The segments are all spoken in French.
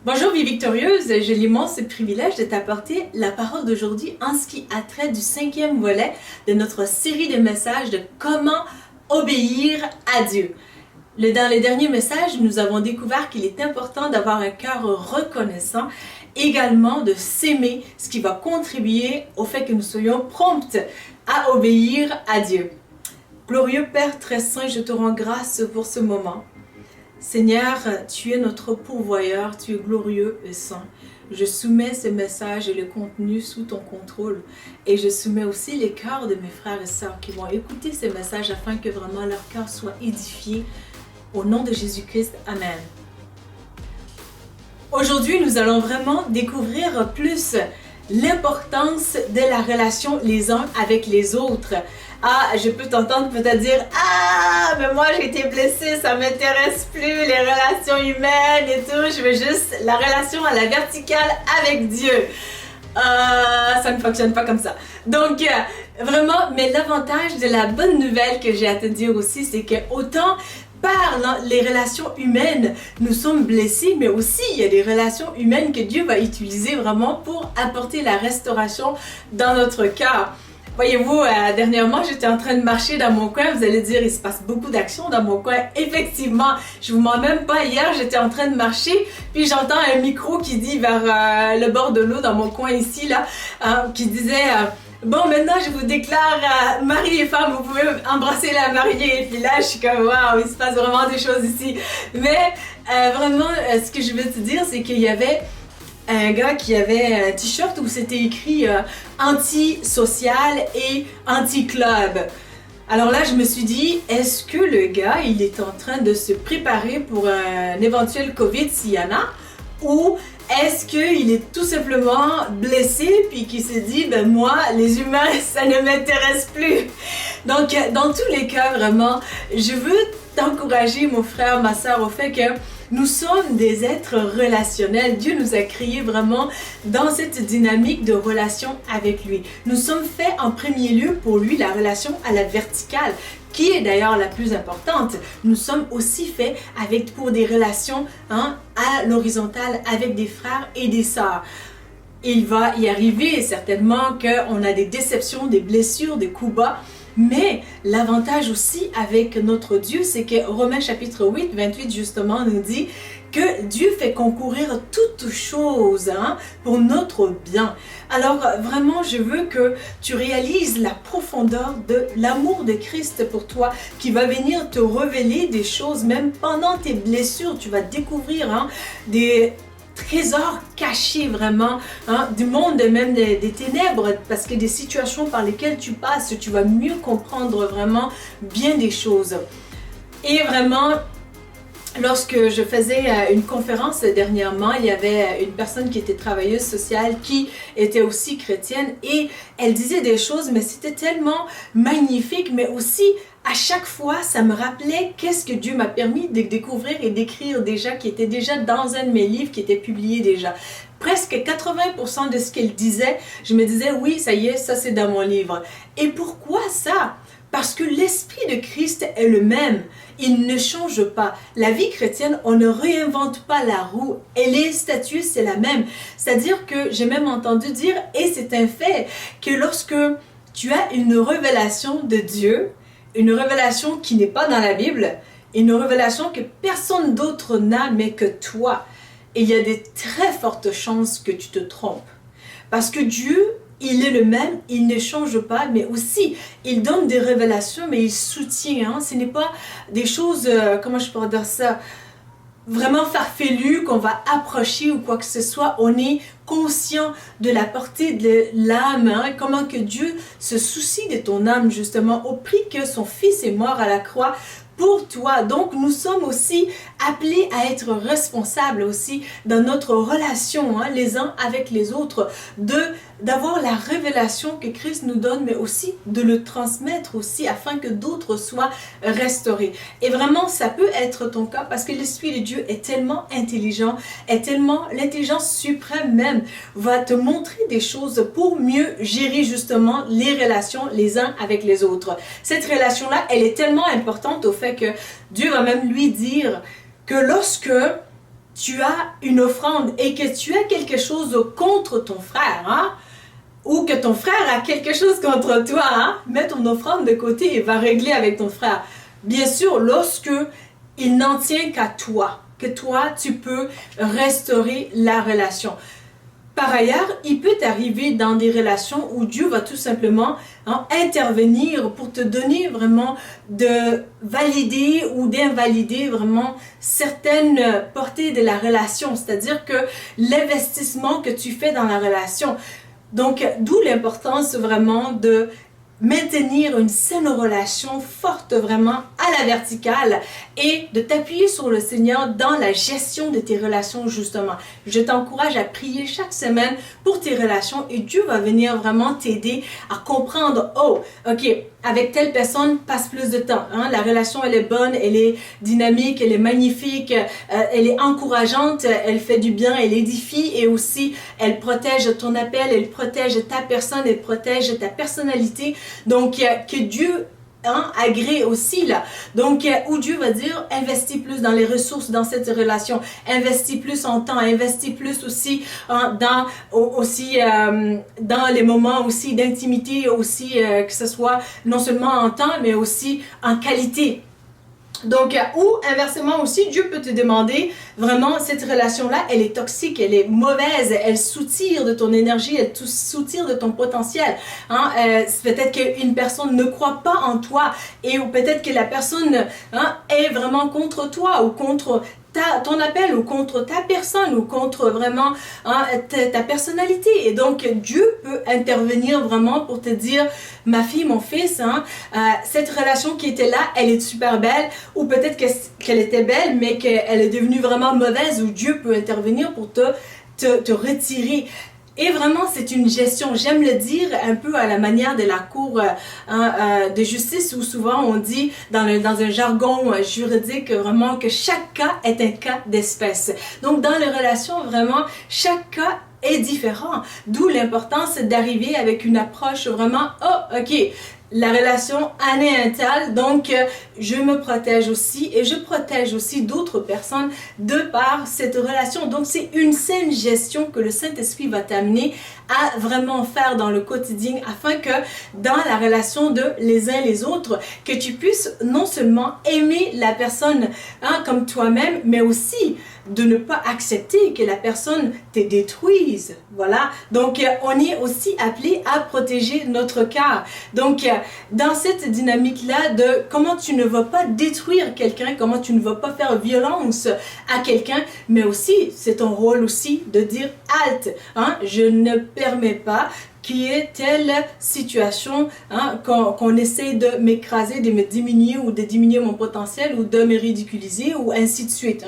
Bonjour Vie Victorieuse, j'ai l'immense privilège de t'apporter la parole d'aujourd'hui en ce qui a trait du 5e volet de notre série de messages de comment obéir à Dieu. Dans les derniers messages, nous avons découvert qu'il est important d'avoir un cœur reconnaissant, également de s'aimer, ce qui va contribuer au fait que nous soyons promptes à obéir à Dieu. Glorieux Père très saint, je te rends grâce pour ce moment. Seigneur, tu es notre pourvoyeur, tu es glorieux et saint. Je soumets ce message et le contenu sous ton contrôle. Et je soumets aussi les cœurs de mes frères et sœurs qui vont écouter ce message afin que vraiment leur cœur soit édifié. Au nom de Jésus-Christ, Amen. Aujourd'hui, nous allons vraiment découvrir plus l'importance de la relation les uns avec les autres. Ah, je peux t'entendre peut-être dire « Ah, mais moi j'ai été blessée, ça m'intéresse plus, les relations humaines et tout, je veux juste la relation à la verticale avec Dieu. » Ça ne fonctionne pas comme ça. Donc, vraiment, mais l'avantage de la bonne nouvelle que j'ai à te dire aussi, c'est que autant par les relations humaines, nous sommes blessés, mais aussi il y a des relations humaines que Dieu va utiliser vraiment pour apporter la restauration dans notre cœur. Voyez-vous, dernièrement, j'étais en train de marcher dans mon coin. Vous allez dire, il se passe beaucoup d'actions dans mon coin. Effectivement, je vous mens même pas. Hier, j'étais en train de marcher, puis j'entends un micro qui dit vers le bord de l'eau dans mon coin ici, là, qui disait... Bon, maintenant, je vous déclare mari et femme, vous pouvez embrasser la mariée. Et puis là, je suis comme, waouh, il se passe vraiment des choses ici. Mais vraiment, ce que je veux te dire, c'est qu'il y avait un gars qui avait un t-shirt où c'était écrit anti-social et anti-club. Alors là, je me suis dit, est-ce que le gars, il est en train de se préparer pour un éventuel COVID s'il y en a? Ou est-ce qu'il est tout simplement blessé puis qu'il se dit, ben moi, les humains, ça ne m'intéresse plus. Donc, dans tous les cas, vraiment, je veux t'encourager, mon frère, ma soeur, au fait que nous sommes des êtres relationnels. Dieu nous a créés vraiment dans cette dynamique de relation avec lui. Nous sommes faits en premier lieu pour lui, la relation à la verticale, qui est d'ailleurs la plus importante. Nous sommes aussi faits pour des relations à l'horizontale avec des frères et des sœurs. Il va y arriver certainement qu'on a des déceptions, des blessures, des coups bas. Mais l'avantage aussi avec notre Dieu, c'est que Romains chapitre 8, 28 justement nous dit que Dieu fait concourir toutes choses pour notre bien. Alors vraiment, je veux que tu réalises la profondeur de l'amour de Christ pour toi qui va venir te révéler des choses, même pendant tes blessures, tu vas découvrir des trésors cachés vraiment du monde, même des ténèbres, parce que des situations par lesquelles tu passes, tu vas mieux comprendre vraiment bien des choses. Et vraiment, lorsque je faisais une conférence dernièrement, il y avait une personne qui était travailleuse sociale qui était aussi chrétienne et elle disait des choses, mais c'était tellement magnifique, mais aussi à chaque fois, ça me rappelait qu'est-ce que Dieu m'a permis de découvrir et d'écrire déjà, qui était déjà dans un de mes livres, qui était publié déjà. Presque 80% de ce qu'elle disait, je me disais, oui, ça y est, ça c'est dans mon livre. Et pourquoi ça? Parce que l'Esprit de Christ est le même. Il ne change pas. La vie chrétienne, on ne réinvente pas la roue. Et les statuts, c'est la même. C'est-à-dire que j'ai même entendu dire, et c'est un fait, que lorsque tu as une révélation de Dieu, une révélation qui n'est pas dans la Bible, une révélation que personne d'autre n'a, mais que toi, il y a des très fortes chances que tu te trompes. Parce que Dieu, il est le même, il ne change pas, mais aussi, il donne des révélations, mais il soutient. Ce n'est pas des choses, comment je pourrais dire ça, vraiment farfelu qu'on va approcher ou quoi que ce soit. On est conscient de la portée de l'âme, comment que Dieu se soucie de ton âme justement au prix que son Fils est mort à la croix pour toi. Donc nous sommes aussi appelés à être responsables aussi dans notre relation les uns avec les autres, d'avoir la révélation que Christ nous donne, mais aussi de le transmettre aussi afin que d'autres soient restaurés. Et vraiment ça peut être ton cas parce que l'Esprit de Dieu est tellement intelligent, est tellement l'intelligence suprême même va te montrer des choses pour mieux gérer justement les relations les uns avec les autres. Cette relation-là, elle est tellement importante au fait que Dieu va même lui dire que lorsque tu as une offrande et que tu as quelque chose contre ton frère, hein, ou que ton frère a quelque chose contre toi, hein, mets ton offrande de côté et va régler avec ton frère. Bien sûr, lorsque il n'en tient qu'à toi, que toi, tu peux restaurer la relation. Par ailleurs, il peut t'arriver dans des relations où Dieu va tout simplement intervenir pour te donner vraiment de valider ou d'invalider vraiment certaines portées de la relation. C'est-à-dire que l'investissement que tu fais dans la relation. Donc, d'où l'importance vraiment de maintenir une saine relation forte vraiment à la verticale et de t'appuyer sur le Seigneur dans la gestion de tes relations justement. Je t'encourage à prier chaque semaine pour tes relations et Dieu va venir vraiment t'aider à comprendre, oh, ok, avec telle personne, passe plus de temps. Hein? La relation, elle est bonne, elle est dynamique, elle est magnifique, elle est encourageante, elle fait du bien, elle édifie et aussi elle protège ton appel, elle protège ta personne, elle protège ta personnalité. Donc, que Dieu agrée aussi là. Donc, où Dieu va dire, investis plus dans les ressources dans cette relation, investis plus en temps, investis plus aussi dans les moments aussi d'intimité, aussi que ce soit non seulement en temps, mais aussi en qualité. Donc, ou inversement aussi, Dieu peut te demander, vraiment, cette relation-là, elle est toxique, elle est mauvaise, elle soutire de ton énergie, elle soutire de ton potentiel. Hein? Peut-être qu'une personne ne croit pas en toi et ou peut-être que la personne est vraiment contre toi ou contre ton appel ou contre ta personne ou contre vraiment ta personnalité. Et donc, Dieu peut intervenir vraiment pour te dire, ma fille, mon fils, cette relation qui était là, elle est super belle ou peut-être qu'elle était belle, mais qu'elle est devenue vraiment mauvaise ou Dieu peut intervenir pour te retirer. Et vraiment, c'est une gestion, j'aime le dire un peu à la manière de la cour de justice où souvent on dit dans un jargon juridique vraiment que chaque cas est un cas d'espèce. Donc dans les relations, vraiment, chaque cas est différent. D'où l'importance d'arriver avec une approche vraiment, oh ok, la relation anéantale, donc je me protège aussi et je protège aussi d'autres personnes de par cette relation. Donc c'est une saine gestion que le Saint-Esprit va t'amener à vraiment faire dans le quotidien afin que dans la relation de les uns les autres, que tu puisses non seulement aimer la personne comme toi-même, mais aussi de ne pas accepter que la personne te détruise. Voilà. Donc, on est aussi appelé à protéger notre cœur. Donc, dans cette dynamique-là de comment tu ne vas pas détruire quelqu'un, comment tu ne vas pas faire violence à quelqu'un, mais aussi, c'est ton rôle aussi de dire halte. Je ne permets pas qu'il y ait telle situation qu'on essaie de m'écraser, de me diminuer ou de diminuer mon potentiel ou de me ridiculiser ou ainsi de suite.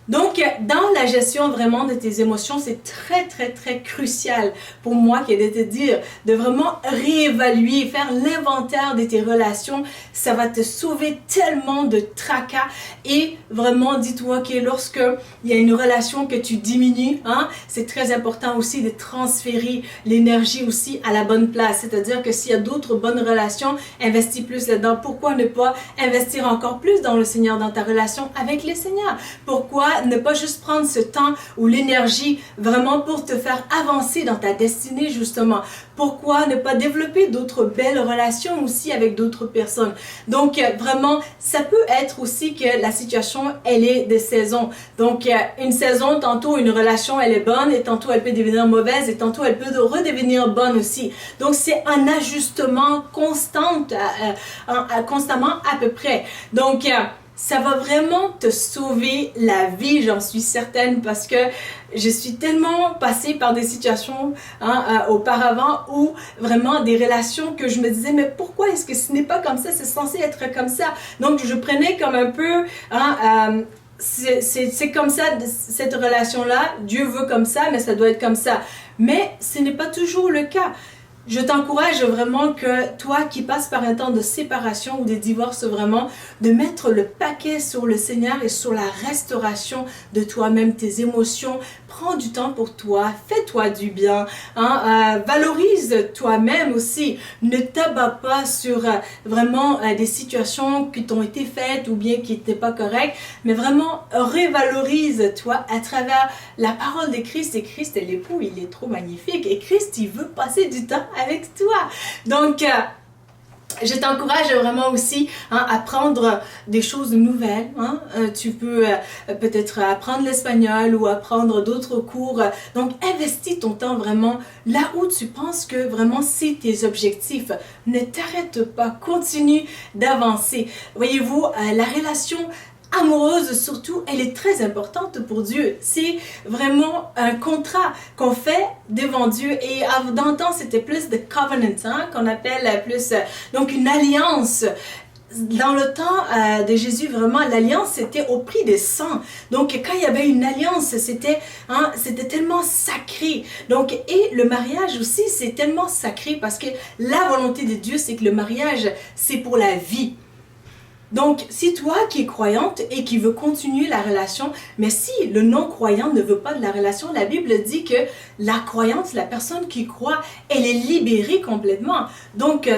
Donc, dans la gestion vraiment de tes émotions, c'est très, très, très crucial pour moi qui est de te dire, de vraiment réévaluer, faire l'inventaire de tes relations. Ça va te sauver tellement de tracas et vraiment, dis-toi que lorsque il y a une relation que tu diminues, c'est très important aussi de transférer l'énergie aussi à la bonne place. C'est-à-dire que s'il y a d'autres bonnes relations, investis plus là-dedans. Pourquoi ne pas investir encore plus dans le Seigneur, dans ta relation avec le Seigneur? Pourquoi ne pas juste prendre ce temps ou l'énergie vraiment pour te faire avancer dans ta destinée justement? Pourquoi ne pas développer d'autres belles relations aussi avec d'autres personnes? Donc vraiment, ça peut être aussi que la situation, elle est de saison. Donc une saison, tantôt une relation, elle est bonne et tantôt elle peut devenir mauvaise et tantôt elle peut redevenir bonne aussi. Donc c'est un ajustement constamment à peu près. Donc ça va vraiment te sauver la vie, j'en suis certaine, parce que je suis tellement passée par des situations auparavant où vraiment des relations que je me disais, mais pourquoi est-ce que ce n'est pas comme ça, c'est censé être comme ça? Donc je prenais comme un peu, c'est comme ça, cette relation-là, Dieu veut comme ça, mais ça doit être comme ça. Mais ce n'est pas toujours le cas. Je t'encourage vraiment que toi qui passes par un temps de séparation ou de divorce vraiment, de mettre le paquet sur le Seigneur et sur la restauration de toi-même, tes émotions. prends du temps pour toi, fais-toi du bien, hein, valorise toi-même aussi. Ne t'abats pas sur vraiment des situations qui t'ont été faites ou bien qui n'étaient pas correctes, mais vraiment révalorise-toi à travers la parole de Christ. Et Christ est l'époux, il est trop magnifique et Christ, il veut passer du temps avec toi. Donc, je t'encourage vraiment aussi à apprendre des choses nouvelles. Tu peux peut-être apprendre l'espagnol ou apprendre d'autres cours. Donc, investis ton temps vraiment là où tu penses que vraiment c'est tes objectifs. Ne t'arrête pas, continue d'avancer. Voyez-vous, la relation amoureuse surtout, elle est très importante pour Dieu. C'est vraiment un contrat qu'on fait devant Dieu. Et dans le temps, c'était plus de covenant, qu'on appelle plus, donc une alliance. Dans le temps de Jésus, vraiment, l'alliance, c'était au prix de sang. Donc, quand il y avait une alliance, c'était tellement sacré. Donc, et le mariage aussi, c'est tellement sacré parce que la volonté de Dieu, c'est que le mariage, c'est pour la vie. Donc, si toi qui es croyante et qui veux continuer la relation, mais si le non-croyant ne veut pas de la relation, la Bible dit que la croyante, la personne qui croit, elle est libérée complètement. Donc,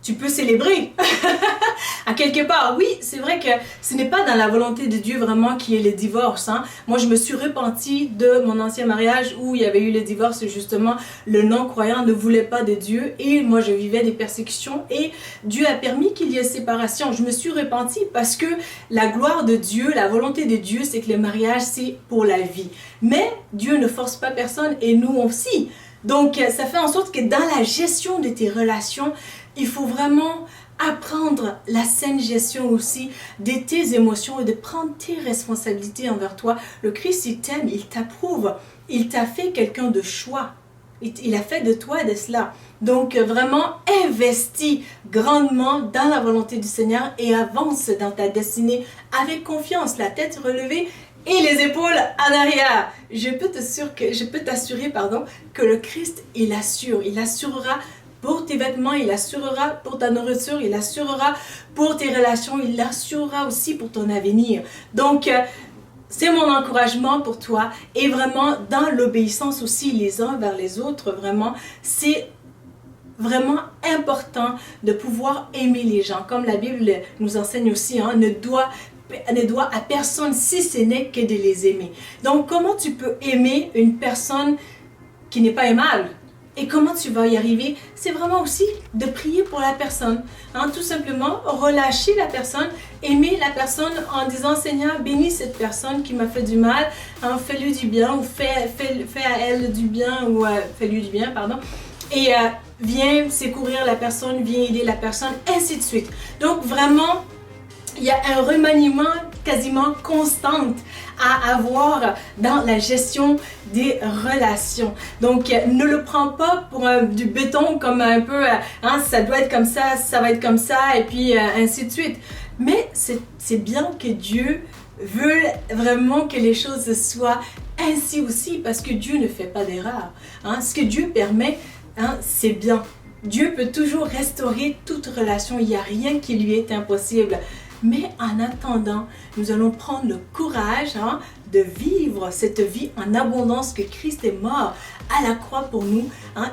tu peux célébrer. À quelque part, oui, c'est vrai que ce n'est pas dans la volonté de Dieu vraiment qu'il y ait le divorce. Moi, je me suis repentie de mon ancien mariage où il y avait eu le divorce. Justement, le non-croyant ne voulait pas de Dieu et moi, je vivais des persécutions et Dieu a permis qu'il y ait séparation. Je me suis repentie parce que la gloire de Dieu, la volonté de Dieu, c'est que le mariage, c'est pour la vie. Mais Dieu ne force pas personne et nous aussi. Donc, ça fait en sorte que dans la gestion de tes relations, il faut vraiment apprendre la saine gestion aussi de tes émotions et de prendre tes responsabilités envers toi. Le Christ, il t'aime, il t'approuve, il t'a fait quelqu'un de choix. Il a fait de toi de cela. Donc, vraiment, investis grandement dans la volonté du Seigneur et avance dans ta destinée avec confiance, la tête relevée et les épaules en arrière. Je peux t'assurer que le Christ, il assurera pour tes vêtements, il assurera pour ta nourriture, il assurera pour tes relations, il assurera aussi pour ton avenir. Donc, c'est mon encouragement pour toi et vraiment dans l'obéissance aussi les uns vers les autres, vraiment, c'est vraiment important de pouvoir aimer les gens. Comme la Bible nous enseigne aussi, ne doit à personne si ce n'est que de les aimer. Donc, comment tu peux aimer une personne qui n'est pas aimable? Et comment tu vas y arriver? C'est vraiment aussi de prier pour la personne. Tout simplement, relâcher la personne, aimer la personne en disant « Seigneur, bénis cette personne qui m'a fait du mal, fais-lui du bien » ou fais à elle du bien ou fais-lui du bien, pardon. Et viens secourir la personne, viens aider la personne, ainsi de suite. Donc vraiment, il y a un remaniement quasiment constant à avoir dans la gestion des relations. Donc, ne le prends pas pour du béton comme un peu, ça doit être comme ça va être comme ça, et puis ainsi de suite. Mais c'est bien que Dieu veut vraiment que les choses soient ainsi aussi, parce que Dieu ne fait pas d'erreur. Ce que Dieu permet, c'est bien. Dieu peut toujours restaurer toute relation, il n'y a rien qui lui est impossible. Mais en attendant, nous allons prendre le courage de vivre cette vie en abondance que Christ est mort à la croix pour nous.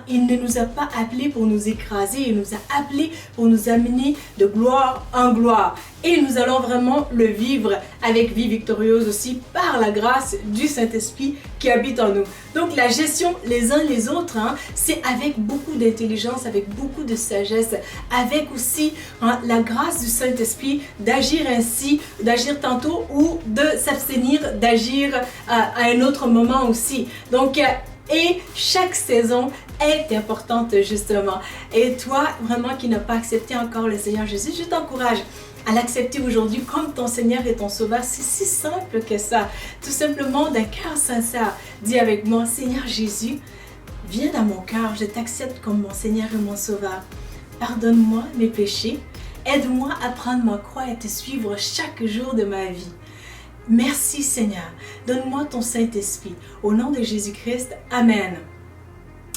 Il ne nous a pas appelés pour nous écraser, il nous a appelés pour nous amener de gloire en gloire. Et nous allons vraiment le vivre avec vie victorieuse aussi par la grâce du Saint-Esprit qui habite en nous. Donc la gestion les uns les autres, c'est avec beaucoup d'intelligence, avec beaucoup de sagesse, avec aussi la grâce du Saint-Esprit d'agir ainsi, d'agir tantôt ou de s'abstenir d'agir à un autre moment aussi. Donc, et chaque saison est importante justement. Et toi, vraiment qui n'as pas accepté encore le Seigneur Jésus, je t'encourage à l'accepter aujourd'hui comme ton Seigneur et ton Sauveur. C'est si simple que ça. Tout simplement d'un cœur sincère. Dis avec moi, Seigneur Jésus, viens dans mon cœur, je t'accepte comme mon Seigneur et mon Sauveur. Pardonne-moi mes péchés. Aide-moi à prendre ma croix et te suivre chaque jour de ma vie. Merci Seigneur. Donne-moi ton Saint-Esprit. Au nom de Jésus-Christ, Amen.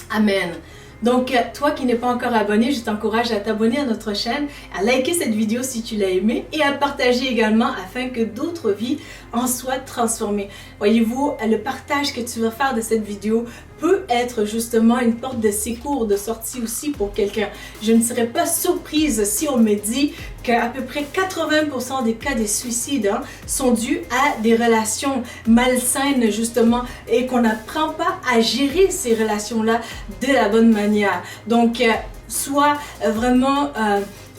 Amen. Donc, toi qui n'es pas encore abonné, je t'encourage à t'abonner à notre chaîne, à liker cette vidéo si tu l'as aimée et à partager également afin que d'autres vies en soi transformé. Voyez-vous, le partage que tu vas faire de cette vidéo peut être justement une porte de secours, de sortie aussi pour quelqu'un. Je ne serais pas surprise si on me dit qu'à peu près 80% des cas de suicide sont dus à des relations malsaines justement et qu'on n'apprend pas à gérer ces relations-là de la bonne manière. Donc, sois vraiment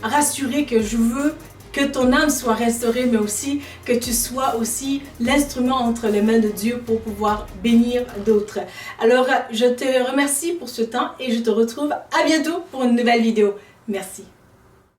rassuré que je veux que ton âme soit restaurée, mais aussi que tu sois aussi l'instrument entre les mains de Dieu pour pouvoir bénir d'autres. Alors, je te remercie pour ce temps et je te retrouve à bientôt pour une nouvelle vidéo. Merci.